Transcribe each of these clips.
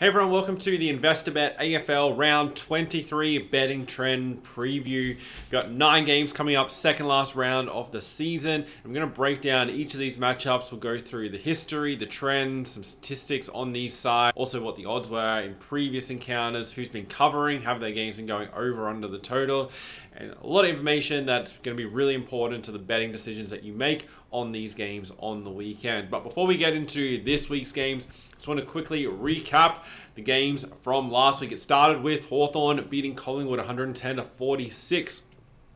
Hey everyone, welcome to the investor.bet AFL round 23 betting trend preview. We've got 9 games coming up, second last round of the season. I'm going to break down each of these matchups. We'll go through the history, the trends, some statistics on these sides, also what the odds were in previous encounters, who's been covering, have their games been going over under the total, and a lot of information that's going to be really important to the betting decisions that you make on these games on the weekend. But before we get into this week's games, just want to quickly recap the games from last week. It started with Hawthorn beating Collingwood 110-46.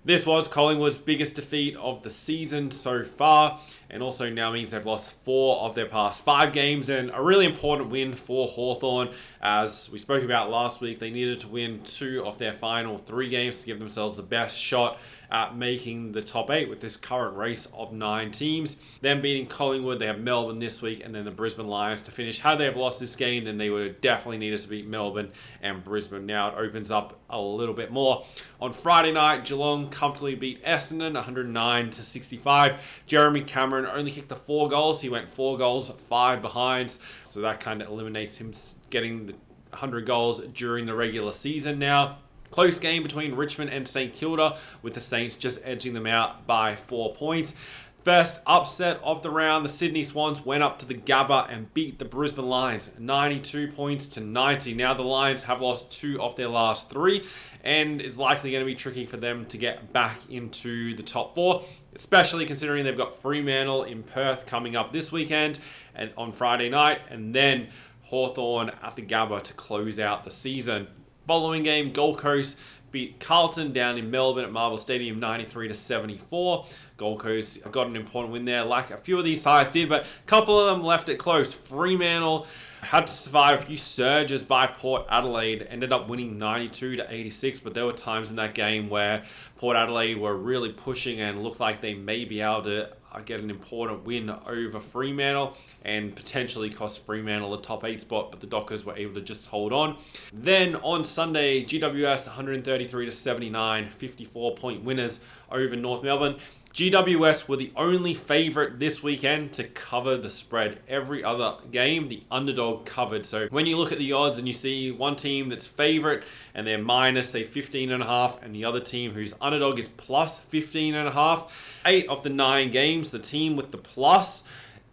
This was Collingwood's biggest defeat of the season so far, and also now means they've lost 4 of their past 5 games, and a really important win for Hawthorn. As we spoke about last week, they needed to win 2 of their final 3 games to give themselves the best shot at making the top 8 with this current race of 9 teams. Then beating Collingwood, they have Melbourne this week, and then the Brisbane Lions to finish. Had they have lost this game, then they would have definitely needed to beat Melbourne and Brisbane. Now it opens up a little bit more. On Friday night, Geelong comfortably beat Essendon 109-65. Jeremy Cameron only kicked the 4 goals. He went 4 goals, 5 behinds. So that kind of eliminates him getting the 100 goals during the regular season now. Close game between Richmond and St Kilda, with the Saints just edging them out by 4 points. First upset of the round, the Sydney Swans went up to the Gabba and beat the Brisbane Lions 92 points to 90. Now the Lions have lost 2 of their last 3 and it's likely going to be tricky for them to get back into the top 4, especially considering they've got Fremantle in Perth coming up this weekend and on Friday night, and then Hawthorn at the Gabba to close out the season. Following game, Gold Coast beat Carlton down in Melbourne at Marvel Stadium 93-74. Gold Coast got an important win there, like a few of these sides did, but a couple of them left it close. Fremantle had to survive a few surges by Port Adelaide, ended up winning 92-86, but there were times in that game where Port Adelaide were really pushing and looked like they may be able to get an important win over Fremantle and potentially cost Fremantle a top 8 spot, but the Dockers were able to just hold on. Then on Sunday, GWS 133-79, 54-point winners over North Melbourne. GWS were the only favourite this weekend to cover the spread. Every other game, the underdog covered. So when you look at the odds and you see one team that's favourite and they're minus, say, 15.5, and the other team whose underdog is plus 15.5, 8 of the 9 games, the team with the plus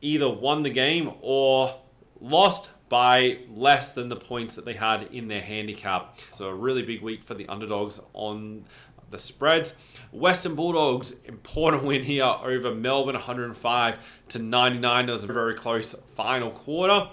either won the game or lost by less than the points that they had in their handicap. So a really big week for the underdogs on the spreads. Western Bulldogs, important win here over Melbourne 105-99. It was a very close final quarter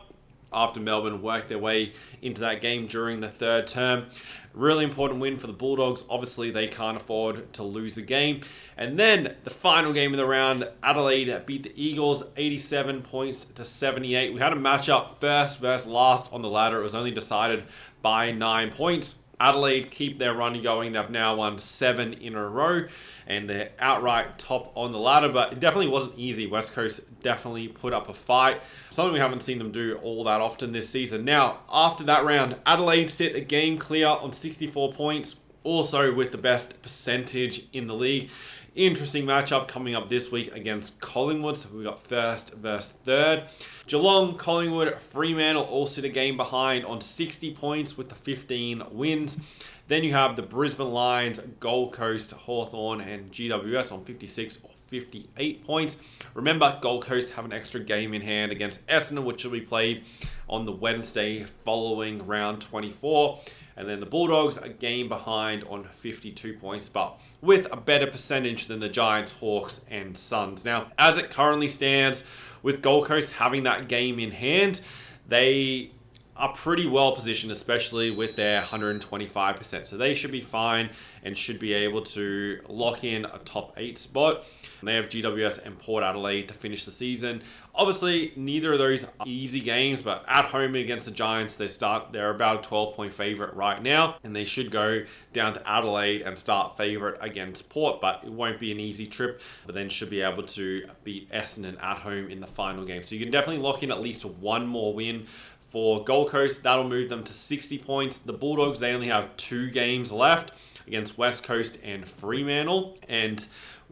after Melbourne worked their way into that game during the third term. Really important win for the Bulldogs. Obviously, they can't afford to lose the game. And then the final game of the round, Adelaide beat the Eagles 87 points to 78. We had a matchup first versus last on the ladder. It was only decided by 9 points. Adelaide keep their run going. They've now won 7 in a row and they're outright top on the ladder, but it definitely wasn't easy. West Coast definitely put up a fight, something we haven't seen them do all that often this season. Now, after that round, Adelaide sit a game clear on 64 points, also with the best percentage in the league. Interesting matchup coming up this week against Collingwood. So we've got first versus third. Geelong, Collingwood, Fremantle all sit a game behind on 60 points with the 15 wins. Then you have the Brisbane Lions, Gold Coast, Hawthorn, and GWS on 56 or 58 points. Remember, Gold Coast have an extra game in hand against Essendon, which will be played on the Wednesday following round 24. And then the Bulldogs a game behind on 52 points, but with a better percentage than the Giants, Hawks, and Suns. Now, as it currently stands, with Gold Coast having that game in hand, they are pretty well positioned, especially with their 125%. So they should be fine and should be able to lock in a top 8 spot. They have GWS and Port Adelaide to finish the season. Obviously, neither of those are easy games, but at home against the Giants, they're about a 12-point favorite right now, and they should go down to Adelaide and start favorite against Port, but it won't be an easy trip, but then should be able to beat Essendon at home in the final game. So you can definitely lock in at least one more win for Gold Coast. That'll move them to 60 points. The Bulldogs, they only have 2 games left against West Coast and Fremantle, and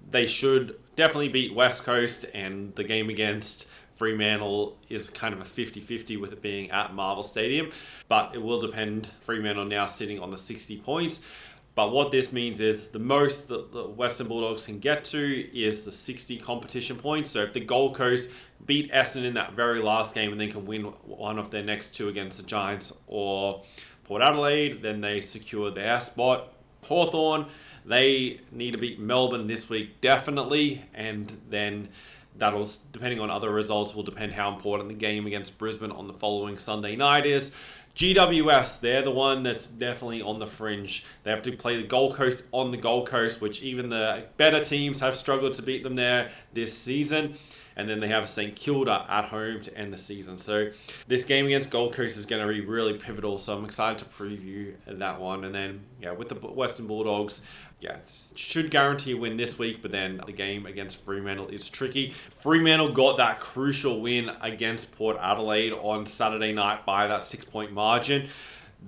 they should definitely beat West Coast, and the game against Fremantle is kind of a 50-50 with it being at Marvel Stadium, but it will depend. Fremantle now sitting on the 60 points. But what this means is the most that the Western Bulldogs can get to is the 60 competition points. So if the Gold Coast beat Essendon in that very last game and then can win one of their next two against the Giants or Port Adelaide, then they secure their spot. Hawthorn, they need to beat Melbourne this week definitely, and then that'll, depending on other results, will depend how important the game against Brisbane on the following Sunday night is. GWS, they're the one that's definitely on the fringe. They have to play the Gold Coast on the Gold Coast, which even the better teams have struggled to beat them there this season. And then they have St Kilda at home to end the season. So this game against Gold Coast is going to be really pivotal. So I'm excited to preview that one. And then, with the Western Bulldogs, should guarantee a win this week. But then the game against Fremantle is tricky. Fremantle got that crucial win against Port Adelaide on Saturday night by that 6-point margin.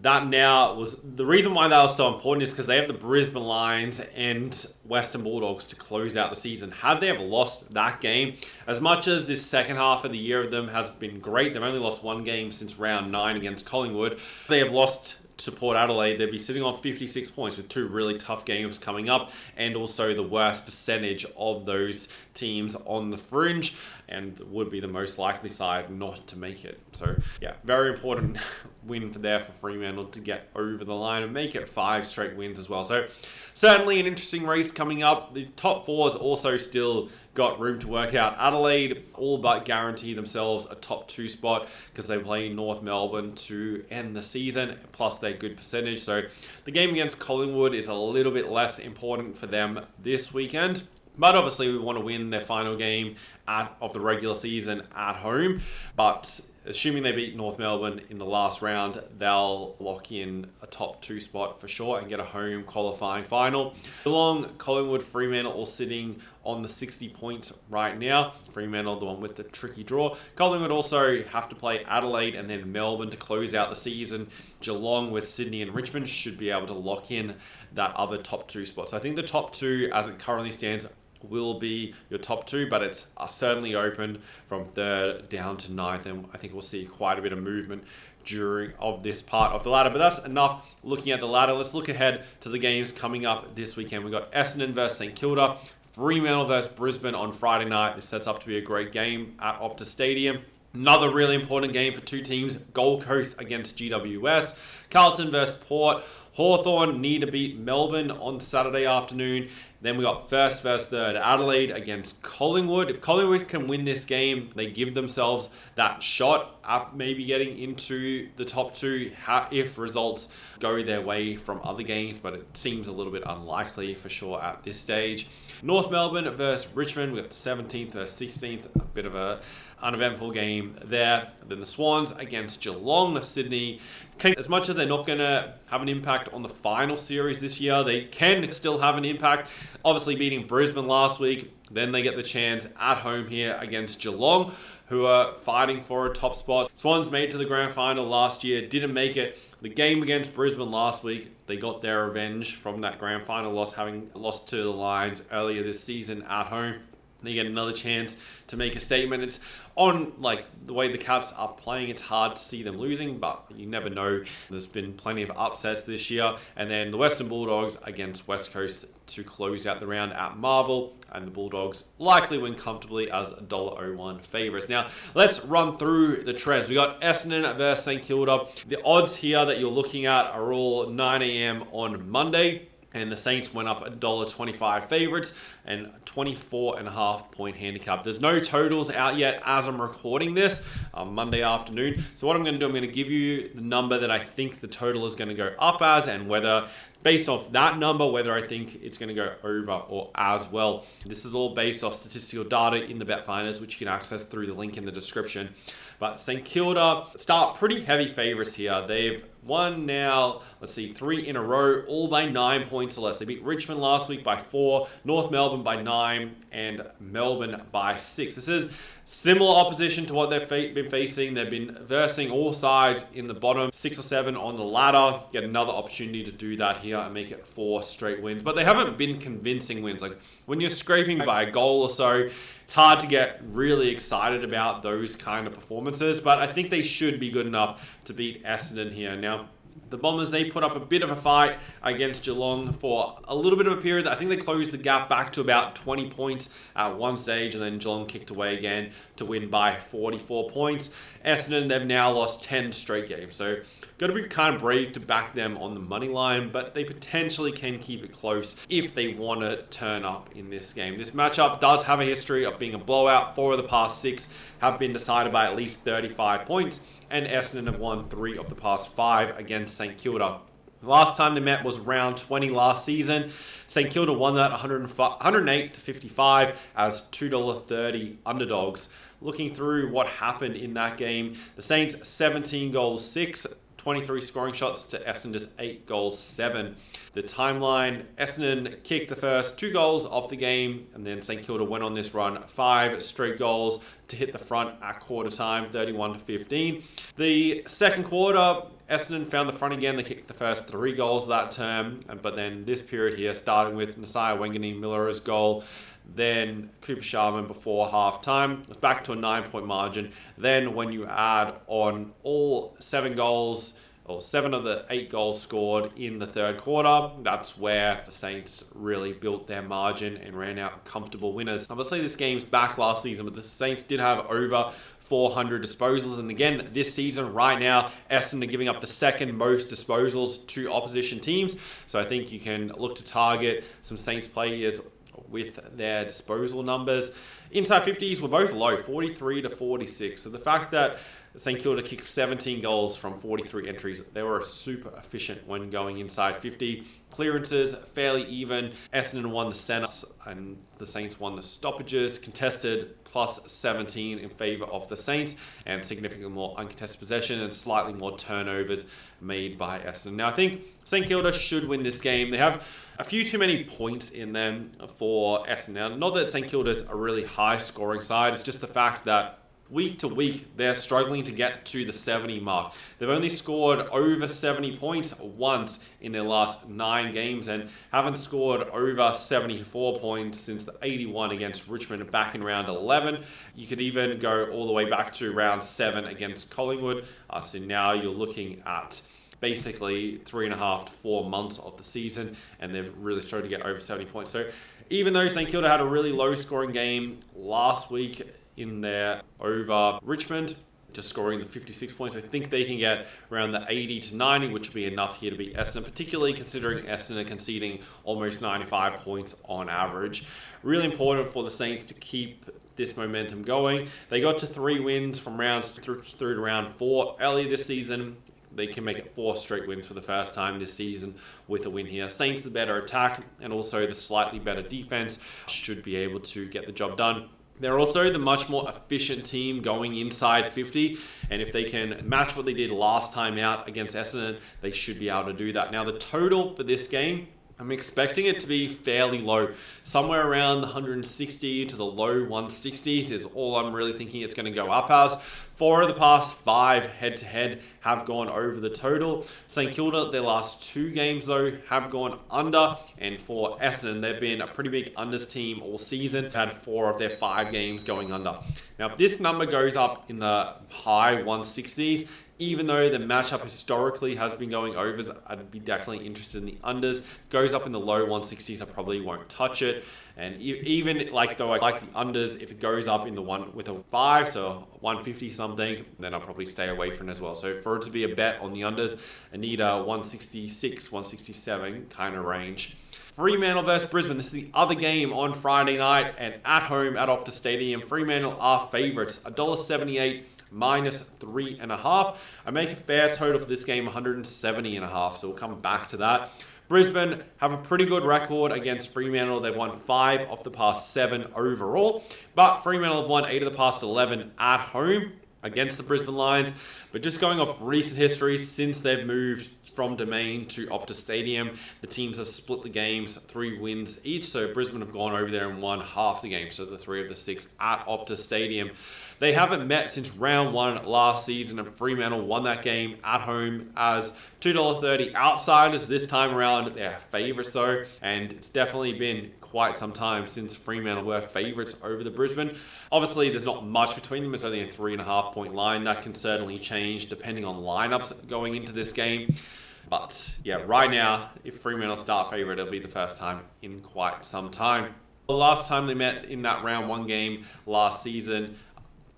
That now was the reason why that was so important is because they have the Brisbane Lions and Western Bulldogs to close out the season. Had they have lost that game, as much as this second half of the year of them has been great, they've only lost one game since round 9 against Collingwood. They have lost to Port Adelaide, they'd be sitting on 56 points with two really tough games coming up, and also the worst percentage of those teams on the fringe, and would be the most likely side not to make it. So very important win for Fremantle to get over the line and make it 5 straight wins as well. So certainly an interesting race coming up. The top 4's also still got room to work out. Adelaide all but guarantee themselves a top 2 spot because they play North Melbourne to end the season, plus their good percentage. So the game against Collingwood is a little bit less important for them this weekend. But obviously we want to win their final game of the regular season at home. But assuming they beat North Melbourne in the last round, they'll lock in a top 2 spot for sure and get a home qualifying final. Geelong, Collingwood, Fremantle all sitting on the 60 points right now. Fremantle, the one with the tricky draw. Collingwood also have to play Adelaide and then Melbourne to close out the season. Geelong with Sydney and Richmond should be able to lock in that other top 2 spot. So I think the top 2, as it currently stands, will be your top 2, but it's certainly open from 3rd down to 9th, and I think we'll see quite a bit of movement during of this part of the ladder. But that's enough looking at the ladder. Let's look ahead to the games coming up this weekend. We've got Essendon versus St Kilda, Fremantle versus Brisbane on Friday night. This sets up to be a great game at Optus Stadium. Another really important game for two teams, Gold Coast against GWS, Carlton versus Port. Hawthorn need to beat Melbourne on Saturday afternoon. Then we got first versus third, Adelaide against Collingwood. If Collingwood can win this game, they give themselves that shot at maybe getting into the top 2 if results go their way from other games, but it seems a little bit unlikely for sure at this stage. North Melbourne versus Richmond. We got 17th versus 16th, a bit of a uneventful game there. Then the Swans against Geelong, Sydney. As much as they're not going to have an impact on the final series this year, they can still have an impact. Obviously beating Brisbane last week, then they get the chance at home here against Geelong, who are fighting for a top spot. Swans made it to the grand final last year, didn't make it. The game against Brisbane last week, they got their revenge from that grand final loss, having lost to the Lions earlier this season at home. They get another chance to make a statement. It's on the way the Cats are playing, it's hard to see them losing, but you never know. There's been plenty of upsets this year. And then the Western Bulldogs against West Coast to close out the round at Marvel, and the Bulldogs likely win comfortably as $1.01 favourites. Now, let's run through the trends. We got Essendon versus St Kilda. The odds here that you're looking at are all 9 a.m. on Monday. And the Saints went up $1.25 favourites and 24.5 point handicap. There's no totals out yet as I'm recording this on Monday afternoon. So what I'm going to do, I'm going to give you the number that I think the total is going to go up as, and whether, based off that number, whether I think it's going to go over or as well. This is all based off statistical data in the Bet Finders, which you can access through the link in the description. But St Kilda start pretty heavy favourites here. They've won now, let's see, 3 in a row, all by 9 points or less. They beat Richmond last week by 4, North Melbourne by 9, and Melbourne by 6. This is similar opposition to what they've been facing. They've been versing all sides in the bottom 6 or 7 on the ladder. Get another opportunity to do that here and make it 4 straight wins. But they haven't been convincing wins. Like when you're scraping by a goal or so, it's hard to get really excited about those kind of performances. But I think they should be good enough to beat Essendon here. Now, the Bombers, they put up a bit of a fight against Geelong for a little bit of a period. I think they closed the gap back to about 20 points at one stage, and then Geelong kicked away again to win by 44 points. Essendon, they've now lost 10 straight games. So got to be kind of brave to back them on the money line, but they potentially can keep it close if they want to turn up in this game. This matchup does have a history of being a blowout. 4 of the past 6 have been decided by at least 35 points. And Essendon have won 3 of the past 5 against St Kilda. The last time they met was round 20 last season. St Kilda won that 108 to 55 as $2.30 underdogs. Looking through what happened in that game, the Saints 17 goals 6, 23 scoring shots to Essendon's 8 goals 7. The timeline, Essendon kicked the first 2 goals of the game, and then St Kilda went on this run 5 straight goals to hit the front at quarter time, 31 to 15. The second quarter, Essendon found the front again. They kicked the first 3 goals of that term, but then this period here, starting with Nasiah Wanganeen-Miller's goal, then Cooper Sharman before half-time. It's back to a 9-point margin. Then when you add on all 7 goals, or 7 of the 8 goals scored in the third quarter, that's where the Saints really built their margin and ran out comfortable winners. Obviously, this game's back last season, but the Saints did have over 400 disposals. And again, this season, right now, Essendon are giving up the second most disposals to opposition teams. So I think you can look to target some Saints players with their disposal numbers. Inside 50s were both low, 43 to 46. So the fact that St Kilda kicked 17 goals from 43 entries, they were super efficient when going inside 50. Clearances, fairly even. Essendon won the centre and the Saints won the stoppages. Contested plus 17 in favour of the Saints, and significantly more uncontested possession and slightly more turnovers made by Essendon. Now I think St Kilda should win this game. They have a few too many points in them for Essendon. Now, not that St Kilda's a really high scoring side, it's just the fact that week to week, they're struggling to get to the 70 mark. They've only scored over 70 points once in their last 9 games and haven't scored over 74 points since the 81 against Richmond back in round 11. You could even go all the way back to round 7 against Collingwood. So now you're looking at basically 3.5 to 4 months of the season, and they've really struggled to get over 70 points. So even though St Kilda had a really low scoring game last week in their over Richmond, just scoring the 56 points, I think they can get around the 80 to 90, which would be enough here to beat Essendon, particularly considering Essendon are conceding almost 95 points on average. Really important for the Saints to keep this momentum going. They got to 3 wins from rounds through to round 4 earlier this season. They can make it 4 straight wins for the first time this season with a win here. Saints, the better attack and also the slightly better defense, should be able to get the job done. They're also the much more efficient team going inside 50, and if they can match what they did last time out against Essendon, they should be able to do that. Now, the total for this game, I'm expecting it to be fairly low. Somewhere around the 160 to the low 160s is all I'm really thinking it's going to go up as. 4 of the past 5 head-to-head have gone over the total. St Kilda, their last 2 games though, have gone under. And for Essendon, they've been a pretty big unders team all season. They've had 4 of their 5 games going under. Now, if this number goes up in the high 160s, even though the matchup historically has been going overs, I'd be definitely interested in the unders. Goes up in the low 160s, I probably won't touch it. And even though I like the unders, if it goes up in the one with a 5, so 150 something, then I'll probably stay away from it as well. So for it to be a bet on the unders, I need a 166, 167 kind of range. Fremantle versus Brisbane. This is the other game on Friday night and at home at Optus Stadium. Fremantle are favourites, $1.78. minus 3.5. I make a fair total for this game, 170.5. So we'll come back to that. Brisbane have a pretty good record against Fremantle. They've won 5 of the past 7 overall, but Fremantle have won 8 of the past 11 at home against the Brisbane Lions. But just going off recent history, since they've moved from Domain to Optus Stadium, the teams have split the games, 3 wins each. So Brisbane have gone over there and won half the game, so the 3 of the 6 at Optus Stadium. They haven't met since round 1 last season, and Fremantle won that game at home as $2.30 outsiders. This time around, they're favourites though, and it's definitely been quite some time since Fremantle were favourites over the Brisbane. Obviously, there's not much between them. It's only a 3.5 point line. That can certainly change depending on lineups going into this game. But yeah, right now, if Fremantle start favourite, it'll be the first time in quite some time. The last time they met in that round 1 game last season,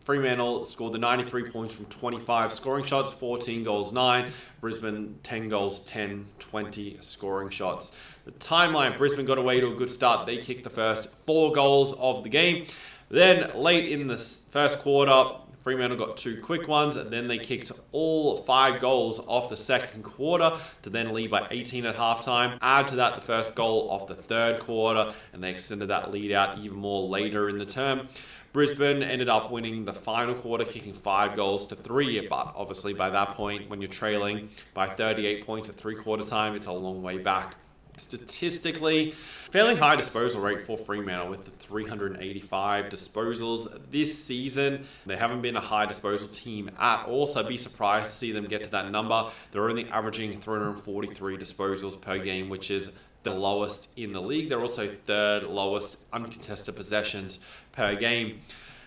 Fremantle scored the 93 points from 25 scoring shots, 14 goals, 9. Brisbane, 10 goals, 10, 20 scoring shots. The timeline, Brisbane got away to a good start. They kicked the first 4 goals of the game. Then late in the first quarter, Fremantle got 2 quick ones, and then they kicked all 5 goals off the second quarter to then lead by 18 at halftime. Add to that the first goal of the third quarter, and they extended that lead out even more later in the term. Brisbane ended up winning the final quarter, kicking 5 goals to 3, but obviously by that point, when you're trailing by 38 points at 3/4 time, it's a long way back. Statistically, fairly high disposal rate for Fremantle with the 385 disposals this season. They haven't been a high disposal team at all, so I'd be surprised to see them get to that number. They're only averaging 343 disposals per game, which is the lowest in the league. They're also 3rd lowest uncontested possessions per game.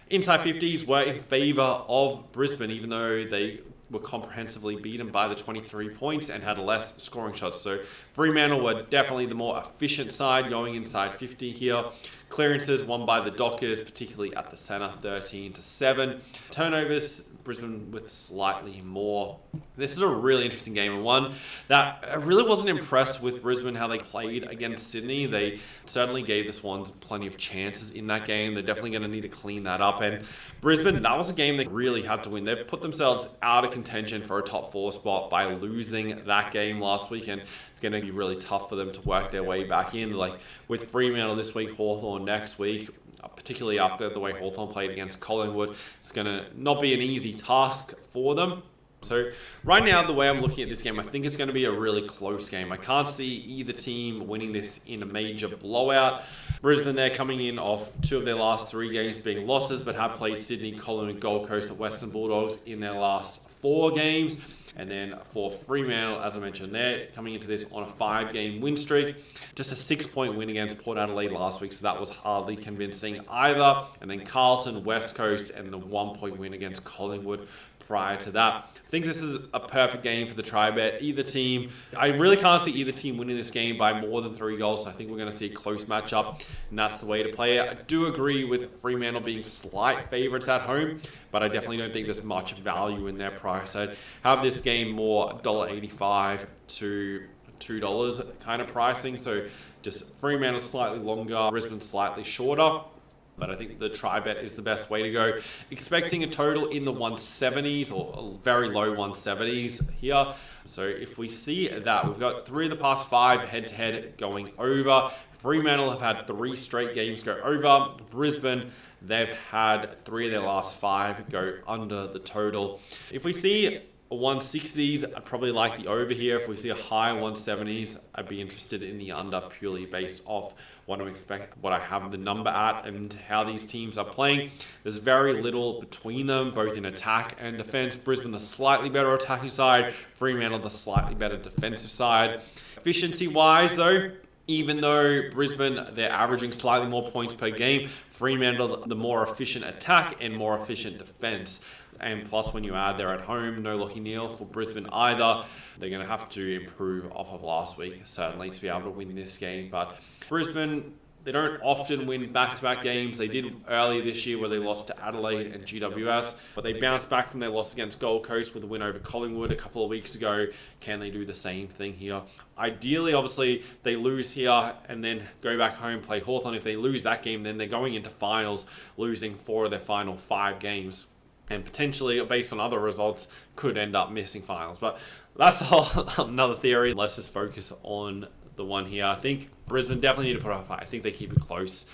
Inside 50s were in favour of Brisbane, even though they were comprehensively beaten by the 23 points and had less scoring shots. So Fremantle were definitely the more efficient side going inside 50 here. Clearances won by the Dockers, particularly at the centre, 13-7. Turnovers, Brisbane with slightly more. This is a really interesting game, and one that I really wasn't impressed with Brisbane, how they played against Sydney. They certainly gave the Swans plenty of chances in that game. They're definitely going to need to clean that up. And Brisbane, that was a game they really had to win. They've put themselves out of contention for a top 4 spot by losing that game last weekend. It's going to be really tough for them to work their way back in. Like with Fremantle this week, Hawthorn next week, particularly after the way Hawthorn played against Collingwood, it's going to not be an easy task for them. So right now, the way I'm looking at this game, I think it's going to be a really close game. I can't see either team winning this in a major blowout. Brisbane, they're coming in off 2 of their last 3 games being losses, but have played Sydney, Collingwood, Gold Coast, and Western Bulldogs in their last 4 games. And then for Fremantle, as I mentioned, they're coming into this on a 5-game win streak. Just a 6-point win against Port Adelaide last week, so that was hardly convincing either. And then Carlton, West Coast, and the 1-point win against Collingwood prior to that. I think this is a perfect game for the try-bet. Either team, I really can't see either team winning this game by more than 3 goals. So I think we're going to see a close matchup, and that's the way to play it. I do agree with Fremantle being slight favourites at home, but I definitely don't think there's much value in their price. I'd have this game more $1.85 to $2 kind of pricing. So just Fremantle slightly longer, Brisbane slightly shorter. But I think the try-bet is the best way to go. Expecting a total in the 170s or very low 170s here. So if we see that, we've got 3 of the past 5 head-to-head going over. Fremantle have had 3 straight games go over. Brisbane, they've had 3 of their last 5 go under the total. If we see 160s, I'd probably like the over here. If we see a high 170s, I'd be interested in the under purely based off what I have the number at and how these teams are playing. There's very little between them, both in attack and defense. Brisbane, the slightly better attacking side. Fremantle, the slightly better defensive side. Efficiency-wise, though, even though Brisbane, they're averaging slightly more points per game, Fremantle, the more efficient attack and more efficient defense. And plus, when you add they're at home, no Lachie Neale for Brisbane either. They're going to have to improve off of last week, certainly, to be able to win this game. But Brisbane, they don't often win back-to-back games. They did earlier this year where they lost to Adelaide and GWS, but they bounced back from their loss against Gold Coast with a win over Collingwood a couple of weeks ago. Can they do the same thing here? Ideally, obviously, they lose here and then go back home, play Hawthorn. If they lose that game, then they're going into finals, losing 4 of their final 5 games. And potentially, based on other results, could end up missing finals. But that's another theory. Let's just focus on the one here. I think Brisbane definitely need to put up a fight. I think they keep it close.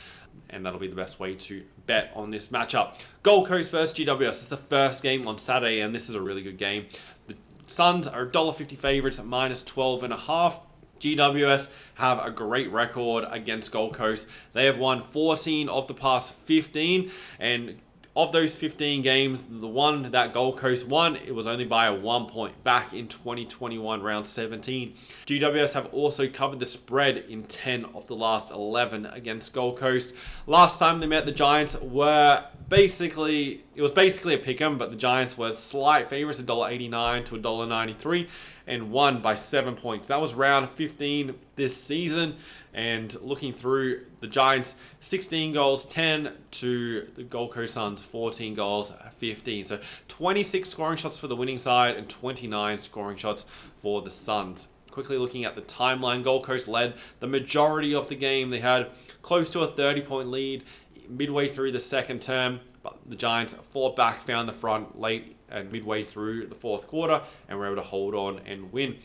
and that'll be the best way to bet on this matchup. Gold Coast versus GWS is the first game on Saturday, and this is a really good game. The Suns are $1.50 favourites at -12.5. GWS have a great record against Gold Coast. They have won 14 of the past 15, and of those 15 games, the one that Gold Coast won, it was only by a 1 point back in 2021 round 17. GWS have also covered the spread in 10 of the last 11 against Gold Coast. Last time they met, the Giants were basically a pick'em, but the Giants were slight favourites, $1.89 to $1.93, and won by 7 points. That was round 15 this season. And looking through, the Giants 16 goals, 10 to the Gold Coast Suns 14 goals, 15. So 26 scoring shots for the winning side and 29 scoring shots for the Suns. Quickly looking at the timeline, Gold Coast led the majority of the game. They had close to a 30-point lead midway through the second term, but the Giants fought back, found the front late and midway through the fourth quarter, and were able to hold on and win.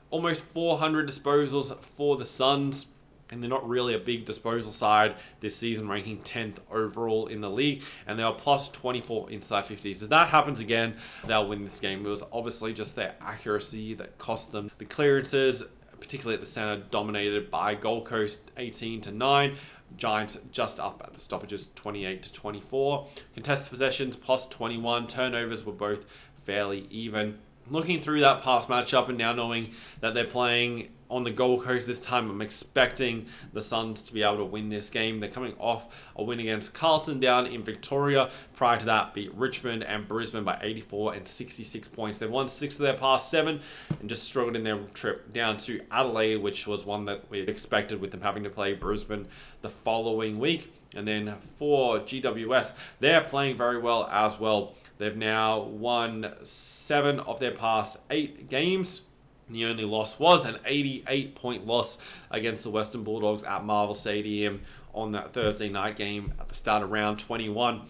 Almost 400 disposals for the Suns, and they're not really a big disposal side this season, ranking 10th overall in the league, and they are plus 24 inside 50s. If that happens again, they'll win this game. It was obviously just their accuracy that cost them. The clearances, particularly at the center, dominated by Gold Coast 18-9. Giants just up at the stoppages 28-24. Contested possessions plus 21. Turnovers were both fairly even. Looking through that past matchup and now knowing that they're playing on the Gold Coast this time, I'm expecting the Suns to be able to win this game. They're coming off a win against Carlton down in Victoria. Prior to that, beat Richmond and Brisbane by 84 and 66 points. They've won 6 of their past 7 and just struggled in their trip down to Adelaide, which was one that we expected with them having to play Brisbane the following week. And then for GWS, they're playing very well as well. They've now won 7 of their past 8 games. The only loss was an 88-point loss against the Western Bulldogs at Marvel Stadium on that Thursday night game at the start of round 21.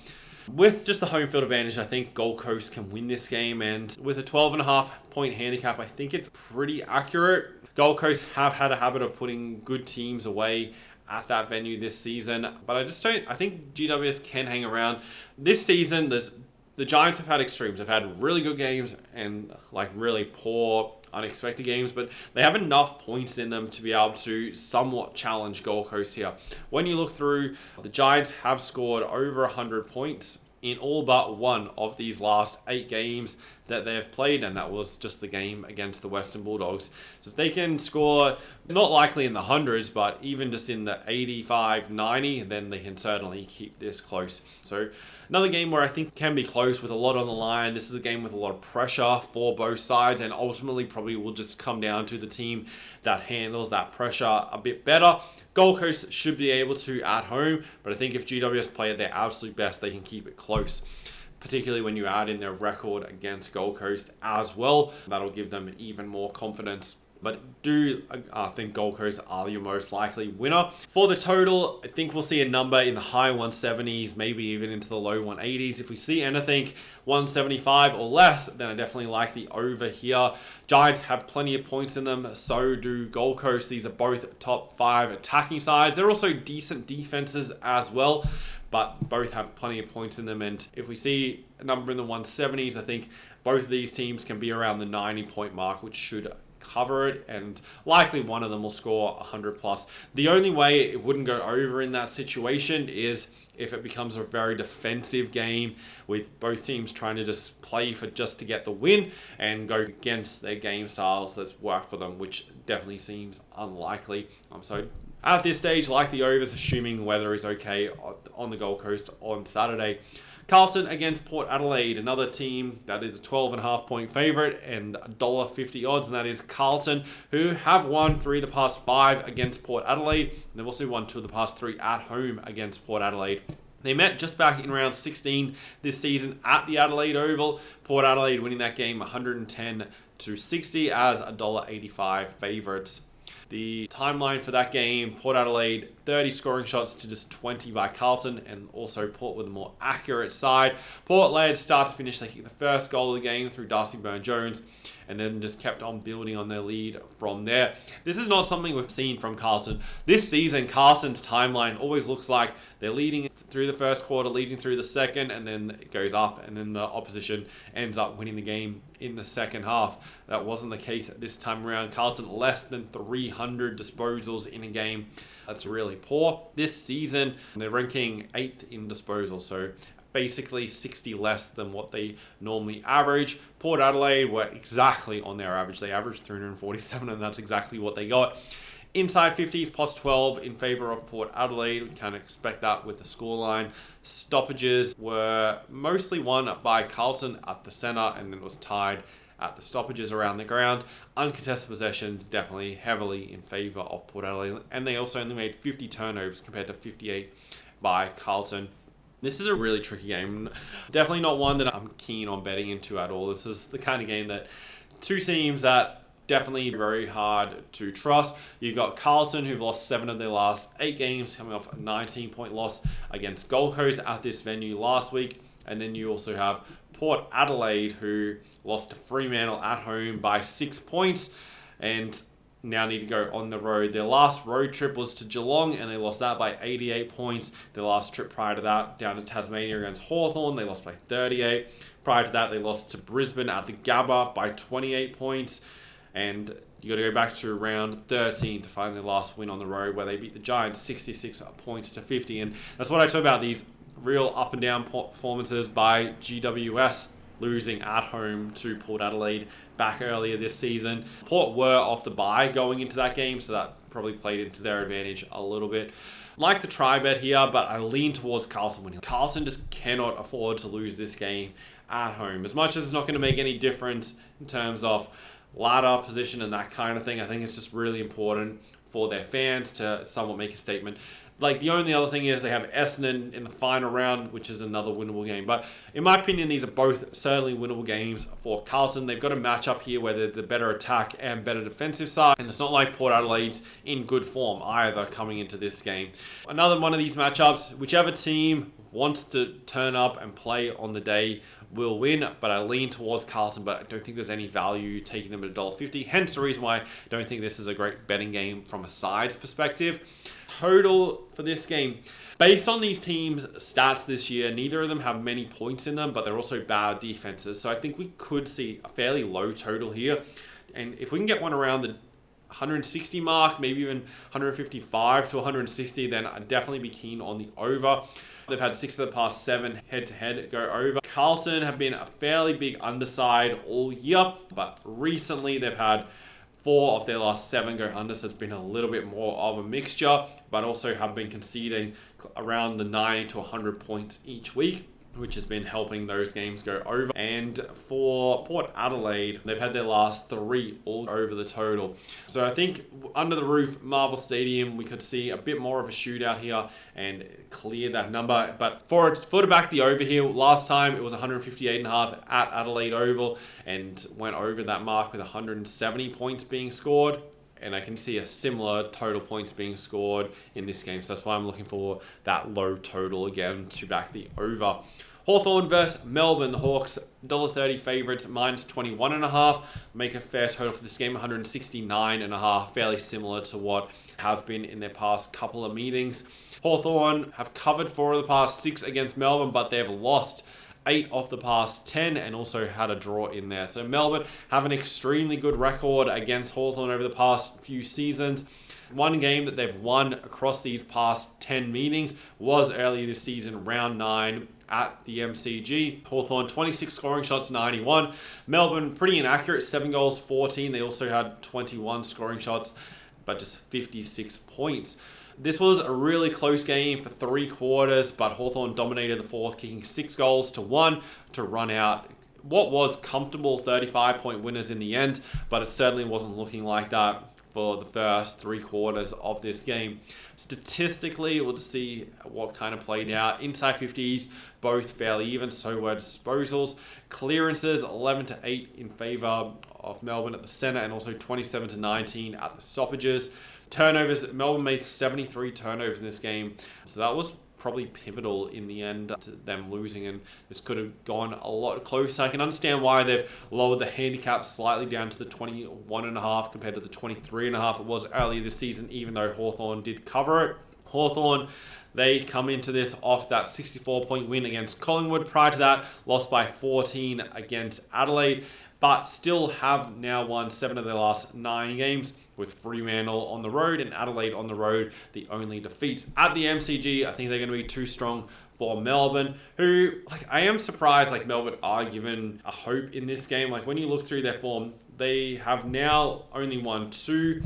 With just the home field advantage, I think Gold Coast can win this game, and with a 12.5-point handicap, I think it's pretty accurate. Gold Coast have had a habit of putting good teams away at that venue this season, but I think GWS can hang around. This season, the Giants have had extremes. They've had really good games and like really poor, unexpected games, but they have enough points in them to be able to somewhat challenge Gold Coast here. When you look through, the Giants have scored over 100 points in all but one of these last 8 games that they've played, and that was just the game against the Western Bulldogs. So if they can score, not likely in the hundreds, but even just in the 85, 90, then they can certainly keep this close. So another game where I think can be close with a lot on the line. This is a game with a lot of pressure for both sides, and ultimately probably will just come down to the team that handles that pressure a bit better. Gold Coast should be able to at home, but I think if GWS play at their absolute best, they can keep it close, particularly when you add in their record against Gold Coast as well. That'll give them even more confidence. But I think Gold Coast are your most likely winner. For the total, I think we'll see a number in the high 170s, maybe even into the low 180s. If we see anything 175 or less, then I definitely like the over here. Giants have plenty of points in them, so do Gold Coast. These are both top 5 attacking sides. They're also decent defenses as well, but both have plenty of points in them. And if we see a number in the 170s, I think both of these teams can be around the 90-point mark, which should cover it, and likely one of them will score 100 plus. The only way it wouldn't go over in that situation is if it becomes a very defensive game with both teams trying to just play for just to get the win and go against their game styles that's worked for them, which definitely seems unlikely. So at this stage, like the overs, assuming weather is okay on the Gold Coast on Saturday. Carlton against Port Adelaide, another team that is a 12.5-point favourite and $1.50 odds, and that is Carlton, who have won 3 of the past 5 against Port Adelaide. And they've also won 2 of the past 3 at home against Port Adelaide. They met just back in round 16 this season at the Adelaide Oval. Port Adelaide winning that game 110-60 as $1.85 favourites. The timeline for that game, Port Adelaide, 30 scoring shots to just 20 by Carlton, and also Port with a more accurate side. Port led start to finish. They kicked the first goal of the game through Darcy Byrne-Jones, and then just kept on building on their lead from there. This is not something we've seen from Carlton. This season, Carlton's timeline always looks like they're leading through the first quarter, leading through the second, and then it goes up, and then the opposition ends up winning the game in the second half. That wasn't the case this time around. Carlton less than 300 disposals in a game. That's really poor. This season, they're ranking 8th in disposal, so basically 60 less than what they normally average. Port Adelaide were exactly on their average. They averaged 347, and that's exactly what they got. Inside 50s, plus 12 in favour of Port Adelaide. We kind of expect that with the scoreline. Stoppages were mostly won by Carlton at the centre, and then it was tied at the stoppages around the ground. Uncontested possessions definitely heavily in favour of Port Adelaide, and they also only made 50 turnovers compared to 58 by Carlton. This is a really tricky game. Definitely not one that I'm keen on betting into at all. This is the kind of game that two teams that definitely very hard to trust. You've got Carlton, who've lost 7 of their last 8 games, coming off a 19-point loss against Gold Coast at this venue last week. And then you also have Port Adelaide, who lost to Fremantle at home by 6 points and now need to go on the road. Their last road trip was to Geelong, and they lost that by 88 points. Their last trip prior to that, down to Tasmania against Hawthorn, they lost by 38. Prior to that, they lost to Brisbane at the Gabba by 28 points. And you got to go back to round 13 to find their last win on the road, where they beat the Giants 66 points to 50. And that's what I talk about, these real up and down performances by GWS, losing at home to Port Adelaide back earlier this season. Port were off the bye going into that game, so that probably played into their advantage a little bit. Like the try bet here, but I lean towards Carlton winning. Carlton just cannot afford to lose this game at home. As much as it's not going to make any difference in terms of ladder position and that kind of thing, I think it's just really important for their fans to somewhat make a statement. Like, the only other thing is they have Essendon in the final round, which is another winnable game. But in my opinion, these are both certainly winnable games for Carlton. They've got a matchup here where they're the better attack and better defensive side. And it's not like Port Adelaide's in good form either coming into this game. Another one of these matchups, whichever team wants to turn up and play on the day will win, but I lean towards Carlton, but I don't think there's any value taking them at $1.50. Hence the reason why I don't think this is a great betting game from a sides perspective. Total for this game, based on these teams' stats this year, neither of them have many points in them, but they're also bad defenses. So I think we could see a fairly low total here. And if we can get one around the 160 mark, maybe even 155 to 160, then I'd definitely be keen on the over. They've had 6 of the past 7 head-to-head go over. Carlton have been a fairly big underside all year, but recently they've had 4 of their last 7 go under, so it's been a little bit more of a mixture, but also have been conceding around the 90 to 100 points each week, which has been helping those games go over. And for Port Adelaide, they've had their last 3 all over the total. So I think under the roof, Marvel Stadium, we could see a bit more of a shootout here and clear that number. But for to back the over here, last time it was 158.5 at Adelaide Oval and went over that mark with 170 points being scored. And I can see a similar total points being scored in this game. So that's why I'm looking for that low total again to back the over. Hawthorn versus Melbourne. The Hawks, $1.30 favourites, minus 21.5. Make a fair total for this game, 169.5. Fairly similar to what has been in their past couple of meetings. Hawthorn have covered 4 of the past 6 against Melbourne, but they've lost 8 of the past 10 and also had a draw in there. So Melbourne have an extremely good record against Hawthorn over the past few seasons. One game that they've won across these past 10 meetings was earlier this season, round 9 at the MCG. Hawthorn, 26 scoring shots, 91. Melbourne, pretty inaccurate, 7 goals, 14. They also had 21 scoring shots, but just 56 points. This was a really close game for 3 quarters, but Hawthorn dominated the 4th, kicking 6 goals to 1 to run out what was comfortable 35-point winners in the end, but it certainly wasn't looking like that for the first 3 quarters of this game. Statistically, we'll just see what kind of played out. Inside 50s, both fairly even, so were disposals. Clearances, 11-8 in favour of Melbourne at the centre, and also 27-19 at the stoppages. Turnovers, Melbourne made 73 turnovers in this game, so that was probably pivotal in the end to them losing, and this could have gone a lot closer. I can understand why they've lowered the handicap slightly down to the 21.5 compared to the 23.5 it was earlier this season, even though Hawthorn did cover it. Hawthorn, they come into this off that 64-point win against Collingwood. Prior to that, lost by 14 against Adelaide, but still have now won 7 of their last 9 games, with Fremantle on the road and Adelaide on the road the only defeats. At the MCG, I think they're going to be too strong for Melbourne, who, I am surprised, Melbourne are given a hope in this game. When you look through their form, they have now only won 2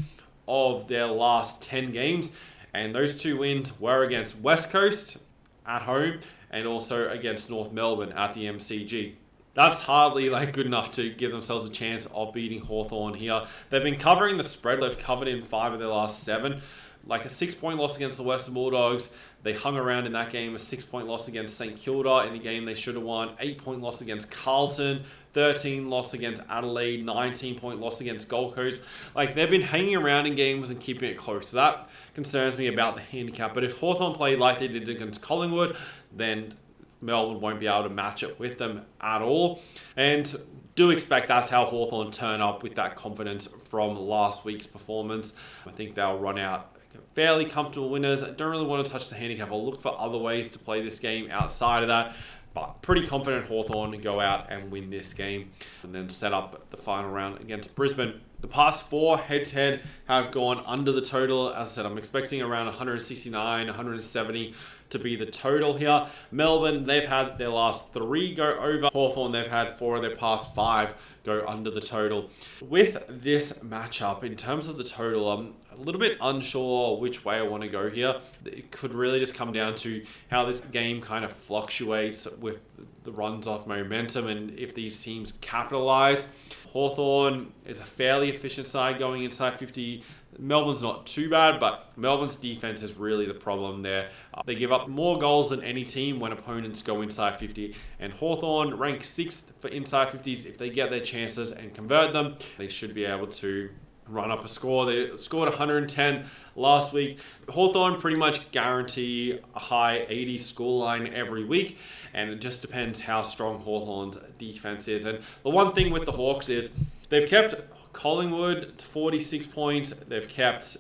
of their last 10 games, and those 2 wins were against West Coast at home and also against North Melbourne at the MCG. That's hardly good enough to give themselves a chance of beating Hawthorn here. They've been covering the spread. They've covered in 5 of their last 7. A 6-point loss against the Western Bulldogs. They hung around in that game. A 6-point loss against St Kilda in the game they should have won. 8-point loss against Carlton. 13 loss against Adelaide. 19-point loss against Gold Coast. They've been hanging around in games and keeping it close. So that concerns me about the handicap. But if Hawthorn played like they did against Collingwood, then Melbourne won't be able to match it with them at all. And do expect that's how Hawthorn turn up with that confidence from last week's performance. I think they'll run out fairly comfortable winners. I don't really want to touch the handicap. I'll look for other ways to play this game outside of that. But pretty confident Hawthorn to go out and win this game and then set up the final round against Brisbane. The past 4 head-to-head have gone under the total. As I said, I'm expecting around 169, 170 to be the total here. Melbourne, they've had their last 3 go over. Hawthorn, they've had 4 of their past 5 go under the total. With this matchup, in terms of the total, I'm a little bit unsure which way I want to go here. It could really just come down to how this game kind of fluctuates with the runs off momentum and if these teams capitalize. Hawthorn is a fairly efficient side going inside 50. Melbourne's not too bad, but Melbourne's defense is really the problem there. They give up more goals than any team when opponents go inside 50, and Hawthorn rank 6th for inside 50s. If they get their chances and convert them, they should be able to run up a score. They scored 110 last week. Hawthorn pretty much guarantee a high 80 scoreline every week, and it just depends how strong Hawthorn's defense is. And the one thing with the Hawks is they've kept Collingwood to 46 points. They've kept,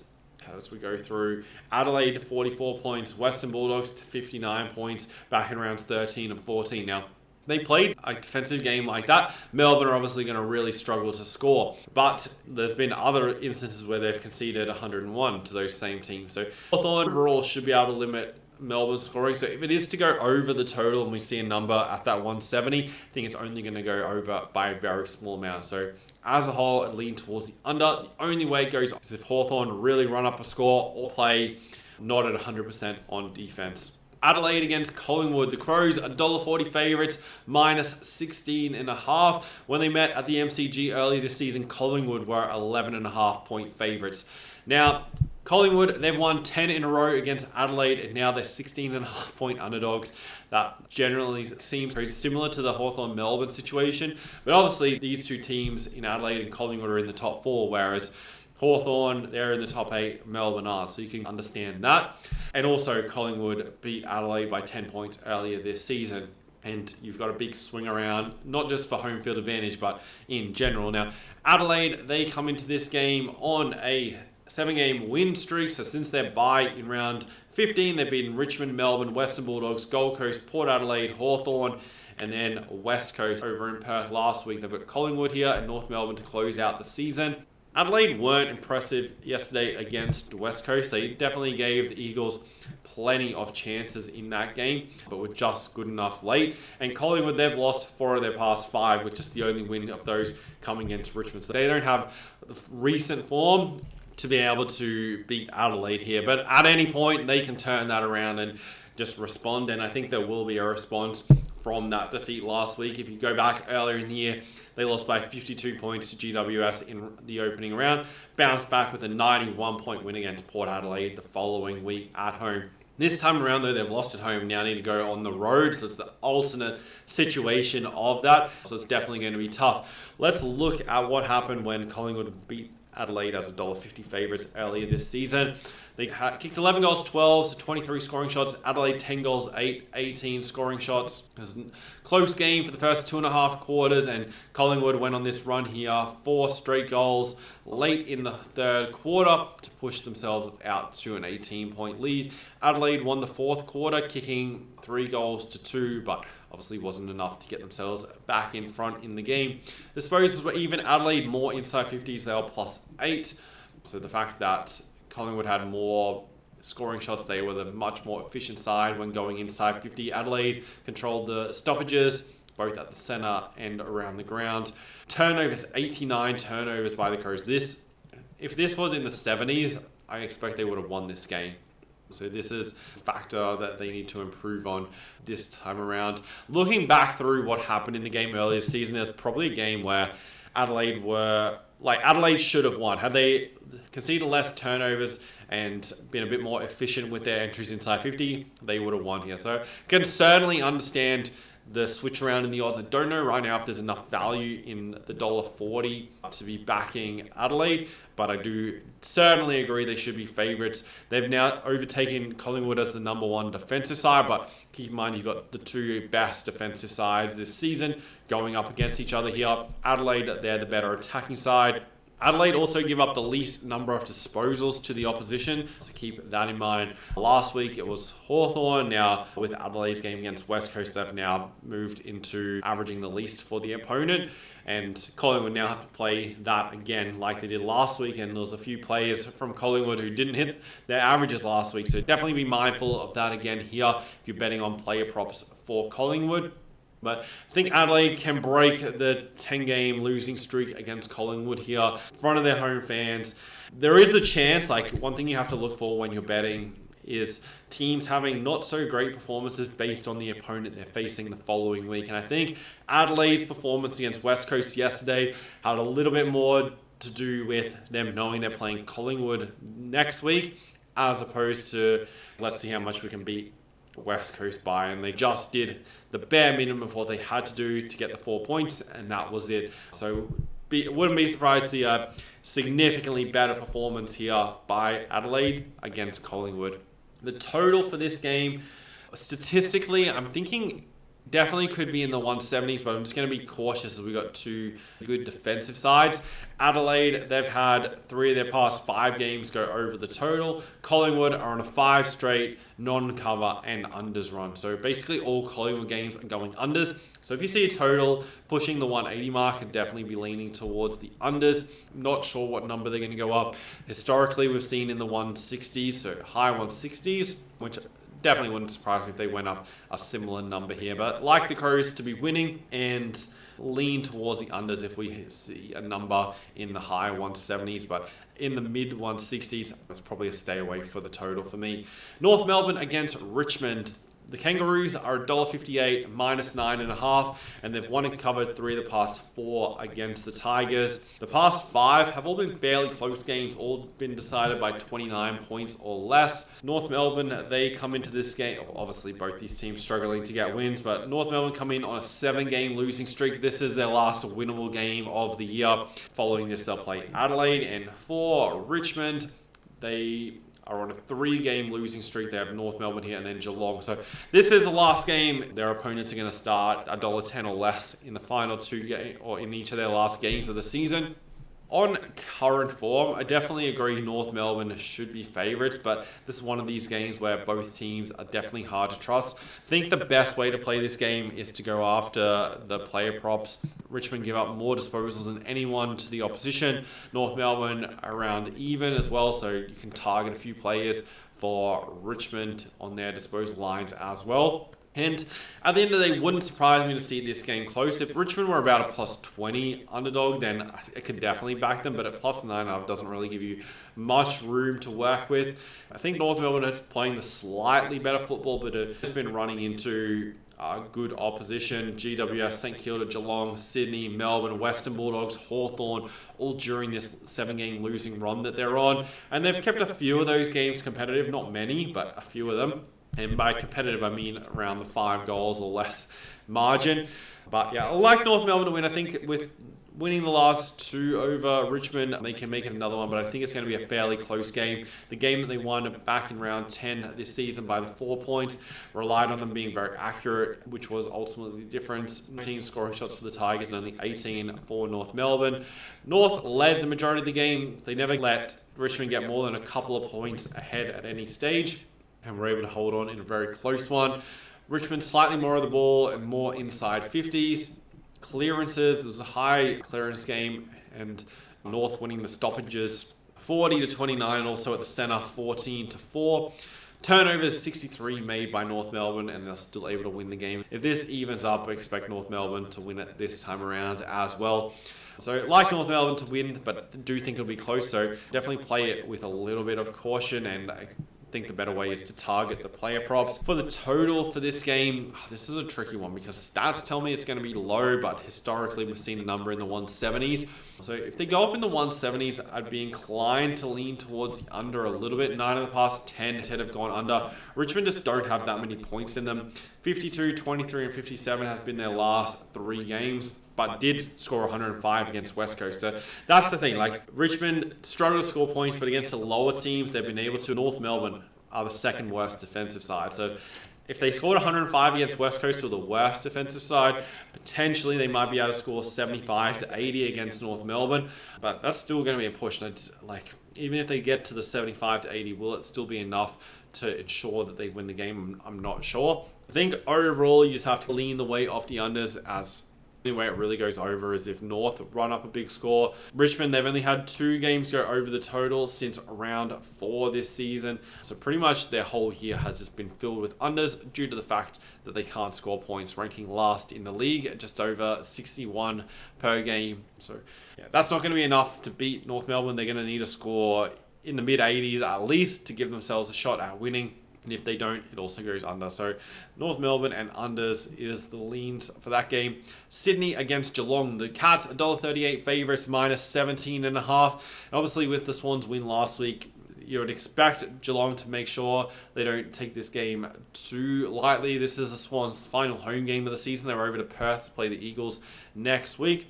as we go through, Adelaide to 44 points, Western Bulldogs to 59 points, back in rounds 13 and 14. Now, they played a defensive game like that. Melbourne are obviously going to really struggle to score. But there's been other instances where they've conceded 101 to those same teams. So Hawthorn overall should be able to limit Melbourne's scoring. So if it is to go over the total and we see a number at that 170, I think it's only going to go over by a very small amount. So as a whole, I lean towards the under. The only way it goes is if Hawthorn really run up a score or play not at 100% on defense. Adelaide against Collingwood. The Crows, $1.40 favourites, minus 16.5. When they met at the MCG earlier this season, Collingwood were 11.5 point favourites. Now, Collingwood, they've won 10 in a row against Adelaide, and now they're 16.5 point underdogs. That generally seems very similar to the Hawthorn-Melbourne situation. But obviously, these 2 teams in Adelaide and Collingwood are in the top 4, whereas Hawthorn, they're in the top 8, Melbourne are, so you can understand that. And also, Collingwood beat Adelaide by 10 points earlier this season. And you've got a big swing around, not just for home field advantage, but in general. Now, Adelaide, they come into this game on a 7-game win streak. So since their bye in round 15, they've beaten Richmond, Melbourne, Western Bulldogs, Gold Coast, Port Adelaide, Hawthorn, and then West Coast over in Perth last week. They've got Collingwood here and North Melbourne to close out the season. Adelaide weren't impressive yesterday against West Coast. They definitely gave the Eagles plenty of chances in that game, but were just good enough late. And Collingwood, they've lost 4 of their past 5, with just the only win of those coming against Richmond. So they don't have the recent form to be able to beat Adelaide here. But at any point, they can turn that around and just respond. And I think there will be a response from that defeat last week. If you go back earlier in the year, they lost by 52 points to GWS in the opening round, bounced back with a 91-point win against Port Adelaide the following week at home. This time around, though, they've lost at home, now need to go on the road, so it's the alternate situation of that, so it's definitely going to be tough. Let's look at what happened when Collingwood beat Adelaide as $1.50 favourites earlier this season. They kicked 11 goals, 12 to 23 scoring shots. Adelaide 10 goals, 18 scoring shots. It was a close game for the first 2.5 quarters, and Collingwood went on this run here, 4 straight goals late in the third quarter to push themselves out to an 18-point lead. Adelaide won the fourth quarter, kicking 3 goals to 2, but obviously wasn't enough to get themselves back in front in the game. Disposals were even. Adelaide more inside 50s, they were +8. So the fact that Collingwood had more scoring shots, they were the much more efficient side when going inside 50. Adelaide controlled the stoppages, both at the centre and around the ground. Turnovers, 89 turnovers by the Crows. If this was in the 70s, I expect they would have won this game. So this is a factor that they need to improve on this time around. Looking back through what happened in the game earlier this season, there's probably a game where Adelaide should have won. Had they conceded less turnovers and been a bit more efficient with their entries inside 50, they would have won here. So can certainly understand the switch around in the odds. I don't know right now if there's enough value in the $1.40 to be backing Adelaide, but I do certainly agree they should be favourites. They've now overtaken Collingwood as the number 1 defensive side, but keep in mind you've got the 2 best defensive sides this season going up against each other here. Adelaide, they're the better attacking side. Adelaide also give up the least number of disposals to the opposition, so keep that in mind. Last week it was Hawthorn. Now with Adelaide's game against West Coast, they've now moved into averaging the least for the opponent, and Collingwood now have to play that again like they did last week, and there was a few players from Collingwood who didn't hit their averages last week, so definitely be mindful of that again here if you're betting on player props for Collingwood. But I think Adelaide can break the 10-game losing streak against Collingwood here in front of their home fans. There is the chance, one thing you have to look for when you're betting is teams having not so great performances based on the opponent they're facing the following week. And I think Adelaide's performance against West Coast yesterday had a little bit more to do with them knowing they're playing Collingwood next week, as opposed to let's see how much we can beat West Coast by, and they just did the bare minimum of what they had to do to get the 4 points, and that was it. So wouldn't be surprised to see a significantly better performance here by Adelaide against Collingwood. The total for this game, statistically, I'm thinking definitely could be in the 170s, but I'm just going to be cautious as we've got 2 good defensive sides. Adelaide, they've had 3 of their past 5 games go over the total. Collingwood are on a 5 straight non-cover and unders run. So basically all Collingwood games are going unders. So if you see a total pushing the 180 mark, I'd definitely be leaning towards the unders. Not sure what number they're going to go up. Historically, we've seen in the 160s, so high 160s, which definitely wouldn't surprise me if they went up a similar number here. But like the Crows to be winning and lean towards the unders if we see a number in the high 170s, but in the mid 160s, that's probably a stay away for the total for me. North Melbourne against Richmond. The Kangaroos are $1.58 -9.5, and they've won and covered 3 of the past 4 against the Tigers. The past 5 have all been fairly close games, all been decided by 29 points or less. North Melbourne, they come into this game, obviously both these teams struggling to get wins, but North Melbourne come in on a 7-game losing streak. This is their last winnable game of the year. Following this, they'll play Adelaide, and for Richmond, they are on a 3-game losing streak. They have North Melbourne here and then Geelong. So this is the last game. Their opponents are going to start $1.10 or less in the final 2 games, or in each of their last games of the season. On current form, I definitely agree North Melbourne should be favourites, but this is one of these games where both teams are definitely hard to trust. I think the best way to play this game is to go after the player props. Richmond give up more disposals than anyone to the opposition. North Melbourne around even as well, so you can target a few players for Richmond on their disposal lines as well. And at the end of the day, wouldn't surprise me to see this game close. If Richmond were about a +20 underdog, then I could definitely back them. But at +9.5 doesn't really give you much room to work with. I think North Melbourne are playing the slightly better football, but have just been running into good opposition. GWS, St Kilda, Geelong, Sydney, Melbourne, Western Bulldogs, Hawthorn, all during this 7-game losing run that they're on. And they've kept a few of those games competitive, not many, but a few of them. And by competitive, I mean around the 5 goals or less margin. But yeah, I like North Melbourne to win. I think with winning the last two over Richmond. They can make it another one, but I think it's going to be a fairly close game. The game that they won back in round 10 this season by the 4 points relied on them being very accurate, which was ultimately the difference. 19 scoring shots for the Tigers and only 18 for North Melbourne. North led the majority of the game. They never let Richmond get more than a couple of points ahead at any stage, and were able to hold on in a very close one. Richmond slightly more of the ball and more inside 50s. Clearances, there was a high clearance game, and North winning the stoppages 40-29, and also at the centre 14-4. Turnovers 63 made by North Melbourne, and they're still able to win the game. If this evens up, I expect North Melbourne to win it this time around as well. So like North Melbourne to win, but do think it'll be close, so definitely play it with a little bit of caution, and I think the better way is to target the player props. For the total for this game, this is a tricky one because stats tell me it's going to be low, but historically we've seen a number in the 170s. So if they go up in the 170s, I'd be inclined to lean towards the under a little bit. 9 of the past 10 have gone under. Richmond just don't have that many points in them. 52, 23, and 57 has been their last 3 games, but did score 105 against West Coast. So that's the thing. Like, Richmond struggle to score points, but against the lower teams, they've been able to. North Melbourne are the second worst defensive side. So if they scored 105 against West Coast, or the worst defensive side, potentially they might be able to score 75 to 80 against North Melbourne. But that's still going to be a push. And like, even if they get to the 75 to 80, will it still be enough to ensure that they win the game? I'm not sure. I think overall you just have to lean the weight off the unders, as the way it really goes over is if North run up a big score. Richmond, they've only had 2 games go over the total since round 4 this season. So pretty much their whole year has just been filled with unders due to the fact that they can't score points, ranking last in the league at just over 61 per game. So yeah, that's not going to be enough to beat North Melbourne. They're going to need a score in the mid 80s at least to give themselves a shot at winning. And if they don't, it also goes under. So North Melbourne and unders is the leans for that game. Sydney against Geelong. The Cats, $1.38 favourites, minus 17.5. And obviously with the Swans win last week, you would expect Geelong to make sure they don't take this game too lightly. This is the Swans' final home game of the season. They're over to Perth to play the Eagles next week.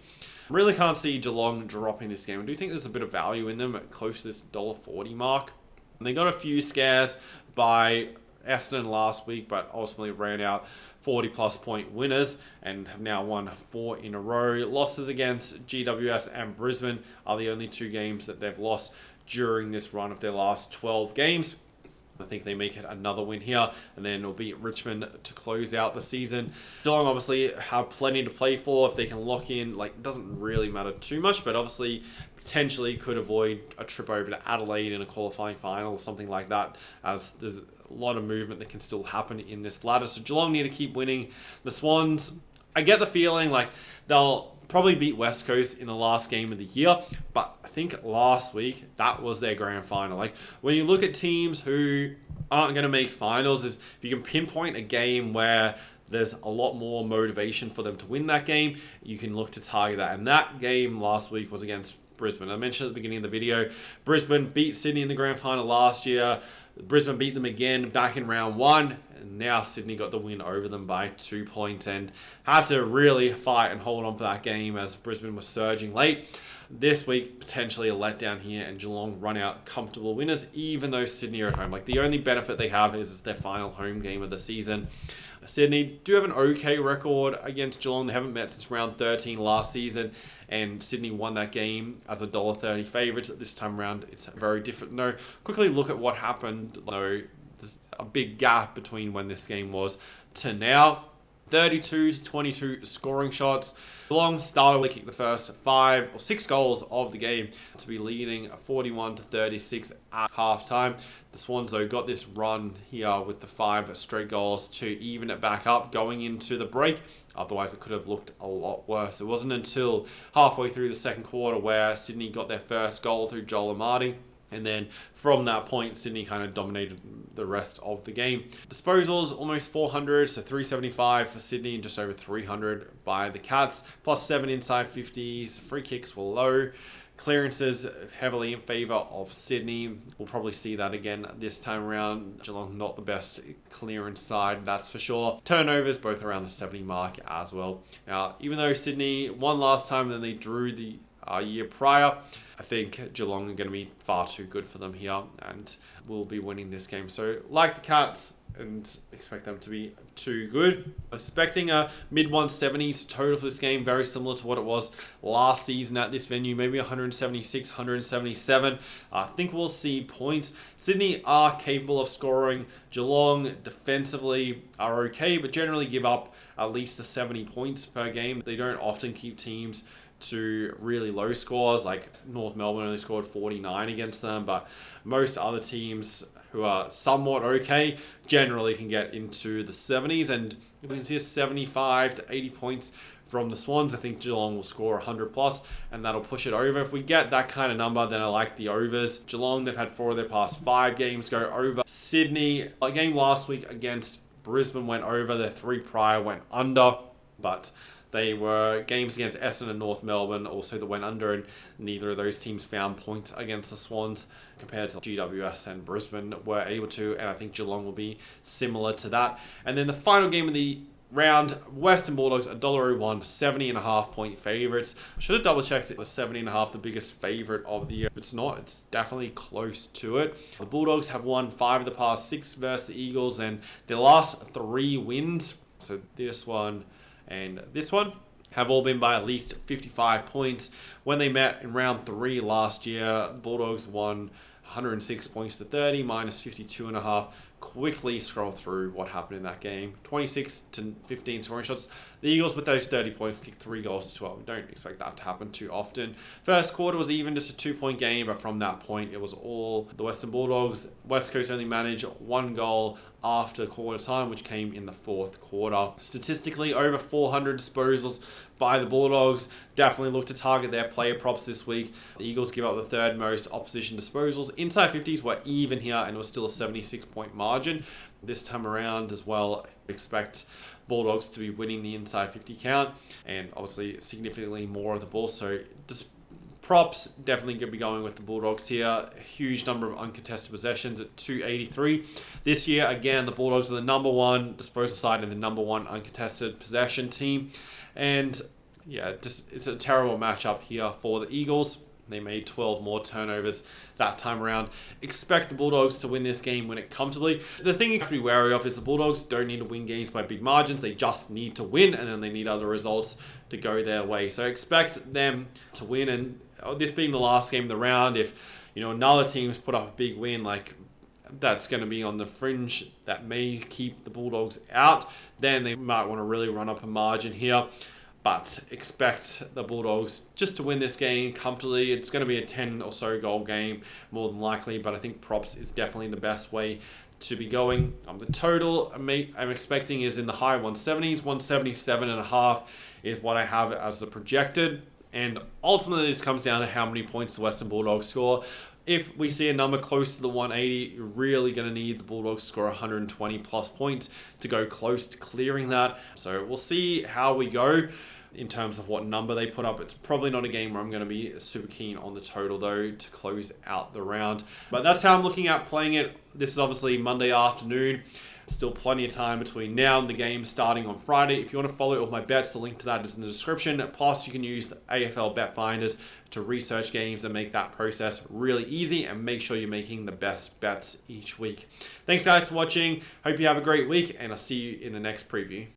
Really can't see Geelong dropping this game. I do think there's a bit of value in them at close to this $1.40 mark. And they got a few scares by Essendon last week, but ultimately ran out 40-plus point winners and have now won 4 in a row. Losses against GWS and Brisbane are the only 2 games that they've lost during this run of their last 12 games. I think they make it another win here, and then it'll beat Richmond to close out the season. Geelong obviously have plenty to play for. If they can lock in, like, it doesn't really matter too much, but obviously potentially could avoid a trip over to Adelaide in a qualifying final or something like that, as there's a lot of movement that can still happen in this ladder. So Geelong need to keep winning. The Swans, I get the feeling like they'll probably beat West Coast in the last game of the year, but I think last week that was their grand final. Like, when you look at teams who aren't going to make finals, is if you can pinpoint a game where there's a lot more motivation for them to win that game, you can look to target that. And that game last week was against Brisbane. I mentioned at the beginning of the video, Brisbane beat Sydney in the grand final last year. Brisbane beat them again back in round 1, and now Sydney got the win over them by 2 points and had to really fight and hold on for that game as Brisbane was surging late. This week, potentially a letdown here, and Geelong run out comfortable winners, even though Sydney are at home. Like, the only benefit they have is their final home game of the season. Sydney do have an okay record against Geelong. They haven't met since round 13 last season, and Sydney won that game as a $1.30 favourites. This time around, it's very different. No, quickly look at what happened. No, there's a big gap between when this game was to now. 32 to 22 scoring shots. Geelong started to kick the first 5 or 6 goals of the game to be leading 41 to 36 at halftime. The Swans, though, got this run here with the 5 straight goals to even it back up going into the break. Otherwise, it could have looked a lot worse. It wasn't until halfway through the second quarter where Sydney got their first goal through Joel Amati. And then from that point, Sydney kind of dominated the rest of the game. Disposals, almost 400, so 375 for Sydney and just over 300 by the Cats. Plus 7 inside 50s. Free kicks were low. Clearances heavily in favour of Sydney. We'll probably see that again this time around. Geelong not the best clearance side, that's for sure. Turnovers both around the 70 mark as well. Now, even though Sydney won last time, then they drew the year prior, I think Geelong are going to be far too good for them here and will be winning this game. So, like the Cats, and expect them to be too good. Expecting a mid-170s total for this game, very similar to what it was last season at this venue, maybe 176, 177. I think we'll see points. Sydney are capable of scoring. Geelong defensively are okay, but generally give up at least the 70 points per game. They don't often keep teams to really low scores, like North Melbourne only scored 49 against them, but most other teams who are somewhat okay generally can get into the 70s, and if we can see a 75 to 80 points from the Swans, I think Geelong will score 100 plus, and that'll push it over. If we get that kind of number, then I like the overs. Geelong, they've had 4 of their past 5 games go over. Sydney, a game last week against Brisbane went over, their 3 prior went under, but they were games against Essendon and North Melbourne also that went under, and neither of those teams found points against the Swans compared to GWS and Brisbane were able to, and I think Geelong will be similar to that. And then the final game of the round, Western Bulldogs, $1.01, 70.5 point favourites. I should have double checked it was 70.5 the biggest favourite of the year. If it's not, it's definitely close to it. The Bulldogs have won 5 of the past 6 versus the Eagles, and their last 3 wins, so this one and this one, have all been by at least 55 points. When they met in round 3 last year, the Bulldogs won 106 points to 30, minus 52.5. Quickly scroll through what happened in that game. 26 to 15 scoring shots. The Eagles with those 30 points kicked 3 goals to 12. We don't expect that to happen too often. First quarter was even, just a 2-point game, but from that point it was all the Western Bulldogs. West Coast only managed 1 goal after quarter time, which came in the 4th quarter. Statistically, over 400 disposals by the Bulldogs. Definitely look to target their player props this week. The Eagles give up the 3rd most opposition disposals. Inside 50s were even here, and it was still a 76-point margin. This time around as well, expect Bulldogs to be winning the inside 50 count, and obviously significantly more of the ball. So just props definitely going to be going with the Bulldogs here. A huge number of uncontested possessions at 283. This year, again, the Bulldogs are the number 1 disposal side and the number 1 uncontested possession team. And yeah, just it's a terrible matchup here for the Eagles. They made 12 more turnovers that time around. Expect the Bulldogs to win this game, win it comfortably. The thing you have to be wary of is the Bulldogs don't need to win games by big margins. They just need to win, and then they need other results to go their way. So expect them to win, and this being the last game of the round, if another team's put up a big win, like that's going to be on the fringe that may keep the Bulldogs out, then they might want to really run up a margin here. But expect the Bulldogs just to win this game comfortably. It's going to be a 10 or so goal game, more than likely, but I think props is definitely the best way to be going. The total I'm expecting is in the high 170s, 177.5 is what I have as the projected. And ultimately, this comes down to how many points the Western Bulldogs score. If we see a number close to the 180, you're really going to need the Bulldogs to score 120 plus points to go close to clearing that. So we'll see how we go in terms of what number they put up. It's probably not a game where I'm going to be super keen on the total, though, to close out the round. But that's how I'm looking at playing it. This is obviously Monday afternoon. Still plenty of time between now and the game starting on Friday. If you want to follow all my bets, the link to that is in the description. Plus, you can use the AFL bet finders to research games and make that process really easy, and make sure you're making the best bets each week. Thanks, guys, for watching. Hope you have a great week, and I'll see you in the next preview.